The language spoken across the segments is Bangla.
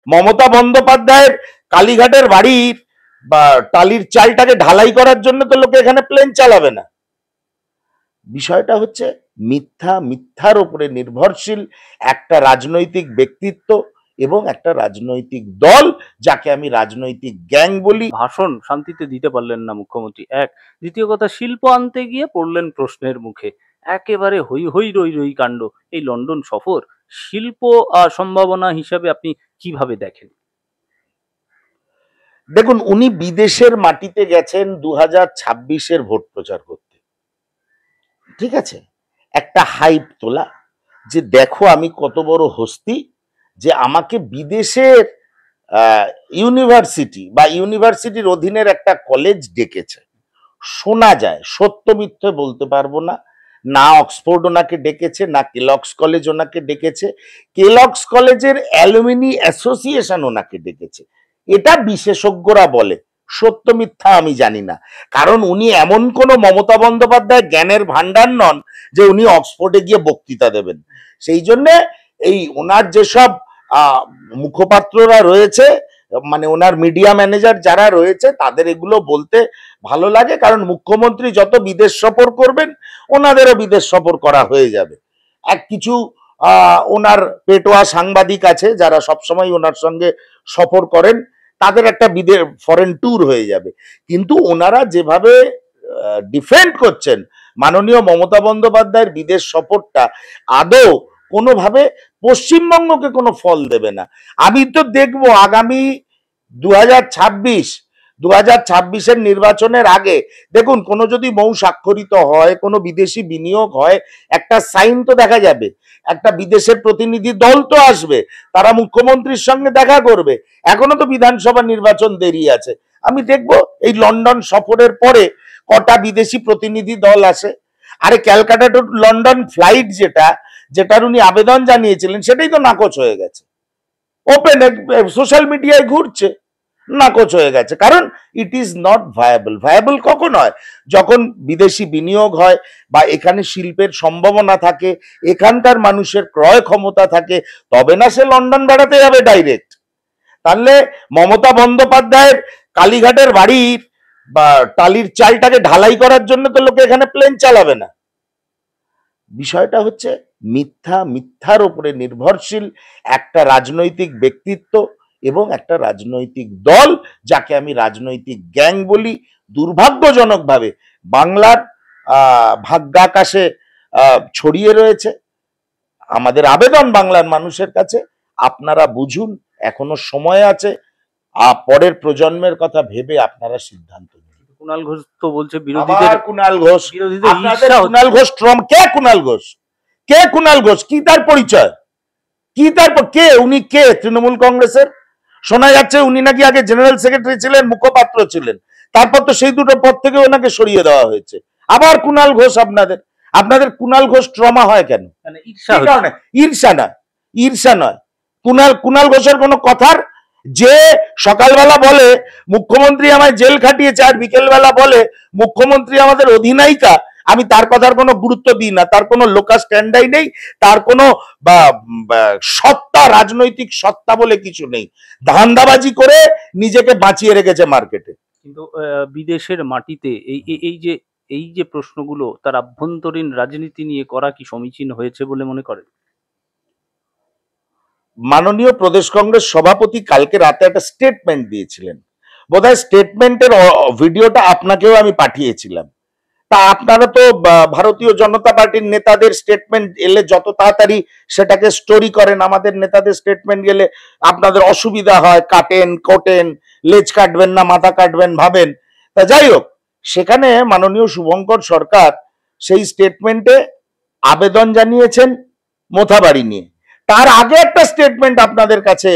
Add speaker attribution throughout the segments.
Speaker 1: মমতা বন্দ্যোপাধ্যায়ের কালীঘাটের বাড়ির বা টালির চালটাকে ঢালাই করার জন্য তো লোকে এখানে প্লেন চালাবে না। বিষয়টা হচ্ছে মিথ্যার উপরে নির্ভরশীল একটা রাজনৈতিক ব্যক্তিত্ব এবং একটা রাজনৈতিক দল, যাকে আমি রাজনৈতিক গ্যাং বলি।
Speaker 2: ভাষণ শান্তিতে দিতে পারলেন না মুখ্যমন্ত্রী, এক। দ্বিতীয় কথা, শিল্প আনতে গিয়ে পড়লেন প্রশ্নের মুখে। একেবারে হই হই রই রই কাণ্ড এই লন্ডন সফর। শিল্প সম্ভাবনা হিসাবে আপনি কিভাবে দেখেন?
Speaker 1: দেখুন, উনি বিদেশের মাটিতে গেছেন 2026-এর ভোট প্রচার করতে, ঠিক আছে, একটা হাইপ তোলা যে দেখো আমি কত বড় হস্তি, যে আমাকে বিদেশের ইউনিভার্সিটি বা ইউনিভার্সিটির অধীনের একটা কলেজ ডেকেছে। শোনা যায়, সত্য মিথ্যে বলতে পারবো না, না অক্সফোর্ড ওনাকে ডেকেছে, না কেলক্স কলেজ ওনাকে ডেকেছে। কেলক্স কলেজের অ্যালুমিনি অ্যাসোসিয়েশন ওনাকে ডেকেছে, এটা বিশেষজ্ঞরা বলে। সত্য মিথ্যা আমি জানি না, কারণ উনি এমন কোন মমতা বন্দ্যোপাধ্যায় জ্ঞানের ভান্ডার নন যে উনি অক্সফোর্ডে গিয়ে বক্তৃতা দেবেন। সেই জন্য এই ওনার যেসব মুখপাত্ররা রয়েছে, মানে ওনার মিডিয়া ম্যানেজার যারা রয়েছে, তাদের এগুলো বলতে ভালো লাগে, কারণ মুখ্যমন্ত্রী যত বিদেশ সফর করবেন ওনাদেরও বিদেশ সফর করা হয়ে যাবে। এক কিছু ওনার পেটোয়া সাংবাদিক আছে যারা সবসময় ওনার সঙ্গে সফর করেন, তাদের একটা বিদেশ ফরেন ট্যুর হয়ে যাবে। কিন্তু ওনারা যেভাবে ডিফেন্ড করছেন মাননীয় মমতা বন্দ্যোপাধ্যায়ের বিদেশ সফরটা, আদৌ কোনোভাবে পশ্চিমবঙ্গকে কোনো ফল দেবে না। আমি তো দেখবো আগামী 2026-এর নির্বাচনের আগে, দেখুন, কোনো যদি মৌ স্বাক্ষরিত হয়, কোনো বিদেশি বিনিয়োগ হয়, একটা সাইন তো দেখা যাবে, একটা বিদেশের প্রতিনিধি দল তো আসবে, তারা মুখ্যমন্ত্রীর সঙ্গে দেখা করবে। এখনো তো বিধানসভা নির্বাচন দেরি আছে। আমি দেখবো এই লন্ডন সফরের পরে কটা বিদেশি প্রতিনিধি দল আসে। আরে ক্যালকাটা টু লন্ডন ফ্লাইট যেটার উনি আবেদন জানিয়েছিলেন, সেটাই তো নাকচ হয়ে গেছে, ওপেন সোশ্যাল মিডিয়ায় ঘুরছে, নাকচ হয়ে গেছে। কারণ it is not viable. Viable কখন হয়? যখন বিদেশি বিনিয়োগ হয় বা এখানে শিল্পের সম্ভাবনা থাকে, এখানকার মানুষের ক্রয় ক্ষমতা থাকে, তবে না সে লন্ডন বেড়াতে যাবে ডাইরেক্ট। তাহলে মমতা বন্দ্যোপাধ্যায়ের কালীঘাটের বাড়ির বা টালির চালটাকে ঢালাই করার জন্য তো লোকে এখানে প্লেন চালাবে না। বিষয়টা হচ্ছে মিথ্যার উপরে নির্ভরশীল একটা রাজনৈতিক ব্যক্তিত্ব এবং একটা রাজনৈতিক দল, যাকে আমি রাজনৈতিক গ্যাং বলি। দুর্ভাগ্যজনকভাবে বাংলার ভাগ্যাকাশে ছড়িয়ে রয়েছে। আমাদের আবেদন বাংলার মানুষের কাছে, আপনারা বুঝুন, এখনো সময় আছে, পরের প্রজন্মের কথা ভেবে আপনারা সিদ্ধান্ত নিন।
Speaker 2: কুণাল ঘোষ তো বলছে বিরোধীদের,
Speaker 1: কুণাল ঘোষ, কুণাল ঘোষ কে? কুণাল ঘোষ কি তার পরিচয়? কি তারপর কে উনি? কে তৃণমূল কংগ্রেসের? শোনা যাচ্ছে উনি নাকি আগে জেনারেল সেক্রেটারি ছিলেন, মুখপাত্র ছিলেন, তারপর তো সেই দুটো পদ থেকে ওনাকে সরিয়ে দেওয়া হয়েছে। আবার কুণাল ঘোষ আপনাদের কুণাল ঘোষ ট্রমা হয় কেন? ঈর্ষা নয়। কুণাল ঘোষের কোনো কথার, যে সকালবেলা বলে মুখ্যমন্ত্রী আমায় জেল খাটিয়েছে, আর বিকেলবেলা বলে মুখ্যমন্ত্রী আমাদের অধিনায়িকা, আমি তার কথার কোনো গুরুত্ব দিই না। তার কোনো লোকাস স্ট্যান্ডাই নেই, তার কোনো সত্তা, রাজনৈতিক সত্তা বলে কিছু নেই। ধান্দাবাজি করে নিজেকে বাঁচিয়ে রেখেছে মার্কেটে।
Speaker 2: কিন্তু বিদেশের মাটিতে এই যে প্রশ্নগুলো, তার আভ্যন্তরীণ রাজনীতি নিয়ে করা কি সমীচীন হয়েছে বলে মনে করেন?
Speaker 1: মাননীয় প্রদেশ কংগ্রেস সভাপতি কালকে রাতে একটা স্টেটমেন্ট দিয়েছিলেন, বোধহয় স্টেটমেন্টের ভিডিওটা আপনাকেও আমি পাঠিয়েছিলাম। তা আপনারা তো ভারতীয় জনতা পার্টির নেতাদের স্টেটমেন্ট এলে যত তাড়াতাড়ি সেটাকে স্টোরি করেন, আমাদের নেতাদের স্টেটমেন্ট গেলে আপনাদের অসুবিধা হয়, কোটেন, লেজ কাটবেন না মাথা কাটবেন ভাবেন। তা যাই হোক, সেখানে মাননীয় শুভঙ্কর সরকার সেই স্টেটমেন্টে আবেদন জানিয়েছেন মোথাবাড়ি নিয়ে। তার আগে একটা স্টেটমেন্ট আপনাদের কাছে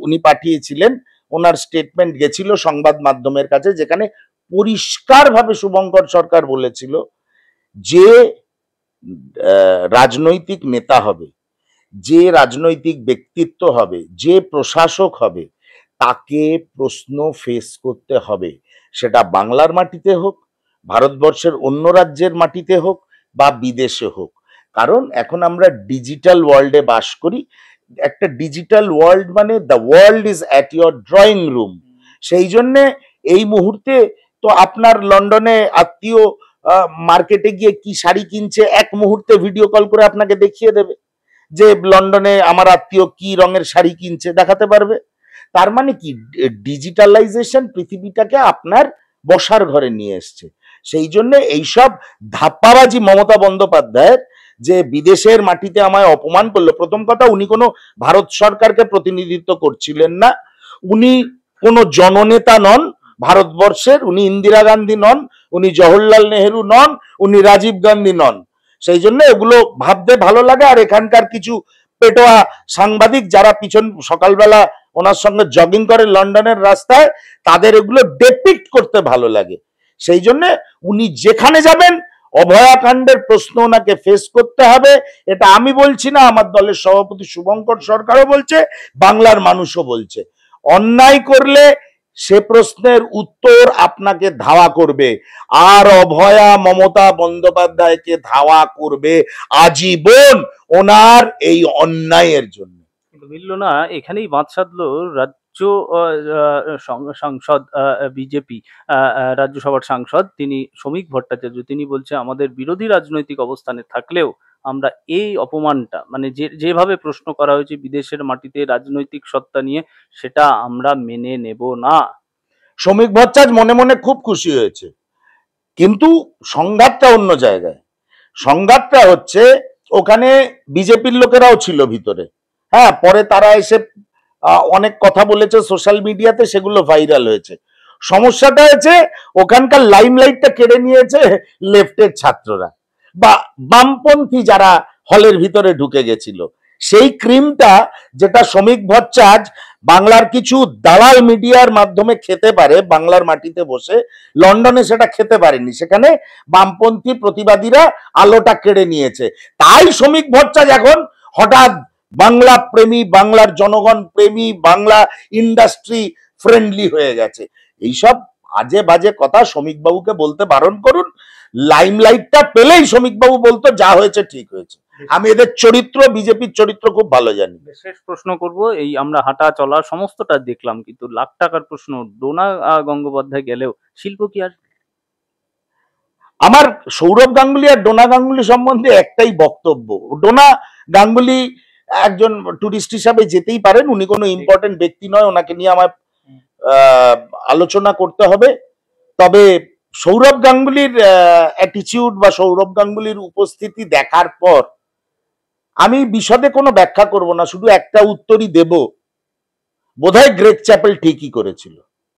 Speaker 1: উনি পাঠিয়েছিলেন, ওনার স্টেটমেন্ট গেছিল সংবাদ মাধ্যমের কাছে, যেখানে পরিষ্কারভাবে শুভঙ্কর সরকার বলেছিল যে রাজনৈতিক নেতা হবে, যে রাজনৈতিক ব্যক্তিত্ব হবে, যে প্রশাসক হবে, তাকে প্রশ্ন ফেস করতে হবে, সেটা বাংলার মাটিতে হোক, ভারতবর্ষের অন্য রাজ্যের মাটিতে হোক বা বিদেশে হোক। কারণ এখন আমরা ডিজিটাল ওয়ার্ল্ডে বাস করি, একটা ডিজিটাল ওয়ার্ল্ড মানে the world is at your drawing room. সেই জন্যে এই মুহূর্তে তো আপনার লন্ডনে আত্মীয় মার্কেটে গিয়ে কি শাড়ি কিনছে এক মুহূর্তে ভিডিও কল করে আপনাকে দেখিয়ে দেবে যে লন্ডনে আমার আত্মীয় কি রঙের শাড়ি কিনছে, দেখাতে পারবে। তার মানে কি, ডিজিটালাইজেশন পৃথিবীটাকে আপনার বসার ঘরে নিয়ে এসছে। সেই জন্য এইসব ধাপ্পাবাজি মমতা বন্দ্যোপাধ্যায়ের, যে বিদেশের মাটিতে আমায় অপমান করলো, প্রথম কথা উনি কোনো ভারত সরকারকে প্রতিনিধিত্ব করছিলেন না, উনি কোনো জননেতা নন ভারতবর্ষের, উনি ইন্দিরা গান্ধী নন, উনি জওহরলাল নেহেরু নন, উনি রাজীব গান্ধী নন। সেই জন্য এগুলো ভাবতে ভালো লাগে। আর এখানকার কিছু পেটোয়া সাংবাদিক যারা পিছন সকালবেলা ওনার সঙ্গে জগিং করে লন্ডনের রাস্তায়, তাদের এগুলো ডেপিক্ট করতে ভালো লাগে। সেই জন্য উনি যেখানে যাবেন অভয়াকাণ্ডের প্রশ্ন ওনাকে ফেস করতে হবে। এটা আমি বলছি না, আমার দলের সভাপতি শুভঙ্কর সরকারও বলছে, বাংলার মানুষও বলছে। অন্যায় করলে সে প্রশ্নের উত্তর আপনাকে ধাওয়া করবে, আর অভয়া মমতা বন্দ্যোপাধ্যায়কে ধাওয়া করবে আজীবন ওনার এই অন্যায়ের জন্য।
Speaker 2: কিন্তু মিলল না, এখানেই বাঁধ সাধলো রাজ্য সাংসদ বিজেপি রাজ্যসভার সাংসদ তিনি শ্রমিক ভট্টাচার্য। তিনি বলছে আমাদের বিরোধী রাজনৈতিক অবস্থানে থাকলেও আমরা এই অপমানটা, মানে যেভাবে প্রশ্ন করা হয়েছে বিদেশের মাটিতে রাজনৈতিক সত্তা নিয়ে, সেটা আমরা মেনে নেব না।
Speaker 1: শ্রমিক ভট্টাচার্য মনে মনে খুব খুশি হয়েছে, কিন্তু সংঘাতটা অন্য জায়গায়। সংঘাতটা হচ্ছে ওখানে বিজেপির লোকেরাও ছিল ভিতরে, হ্যাঁ, পরে তারা এসে অনেক কথা বলেছে সোশ্যাল মিডিয়াতে, সেগুলো ভাইরাল হয়েছে। সমস্যাটা হয়েছে ওখানকার লাইমলাইটটা কেড়ে নিয়েছে লেফটের ছাত্ররা বা বামপন্থী যারা হলের ভিতরে ঢুকে গেছিল। সেই ক্রিমটা যেটা শ্রমিক ভট্টাচার্য বাংলার কিছু দালাল মিডিয়ার মাধ্যমে খেতে পারে বাংলার মাটিতে বসে, লন্ডনে সেটা খেতে পারেনি। সেখানে বামপন্থী প্রতিবাদীরা আলোটা কেড়ে নিয়েছে। তাই শ্রমিক ভট্টাচার্য এখন হঠাৎ বাংলা প্রেমী, বাংলার জনগণ প্রেমী, বাংলা ইন্ডাস্ট্রি ফ্রেন্ডলি হয়ে গেছে। এইসব আজে বাজে কথা শ্রমিক বাবুকে বলতে বারণ করুন। লাইমলাইটটা পেলেই শ্রমিক বাবু বলতো যা হয়েছে ঠিক হয়েছে। আমি এদের চরিত্র, বিজেপির চরিত্র খুব ভালো জানি।
Speaker 2: শেষ প্রশ্ন করব, এই আমরা হাঁটা চলা সমস্তটা দেখলাম, কিন্তু লাখ টাকার প্রশ্ন, ডোনা গঙ্গোপাধ্যায় গেলেও শিল্প কি আর?
Speaker 1: আমার সৌরভ গাঙ্গুলি আর ডোনা গাঙ্গুলি সম্বন্ধে একটাই বক্তব্য, ডোনা গাঙ্গুলি একজন টুরিস্ট হিসাবে যেতেই পারেন, উনি কোনো ইম্পর্টেন্ট ব্যক্তি নয়, ওনাকে নিয়ে আমার আলোচনা করতে হবে। তবে সৌরভ গাঙ্গুলির অ্যাটিটিউড বা সৌরভ গাঙ্গুলির উপস্থিতি দেখার পর আমি বিশদে কোনো ব্যাখ্যা করব না, শুধু একটা উত্তরই দেব, বোধহয় গ্রেগ চ্যাপেল ঠিকই করেছিল।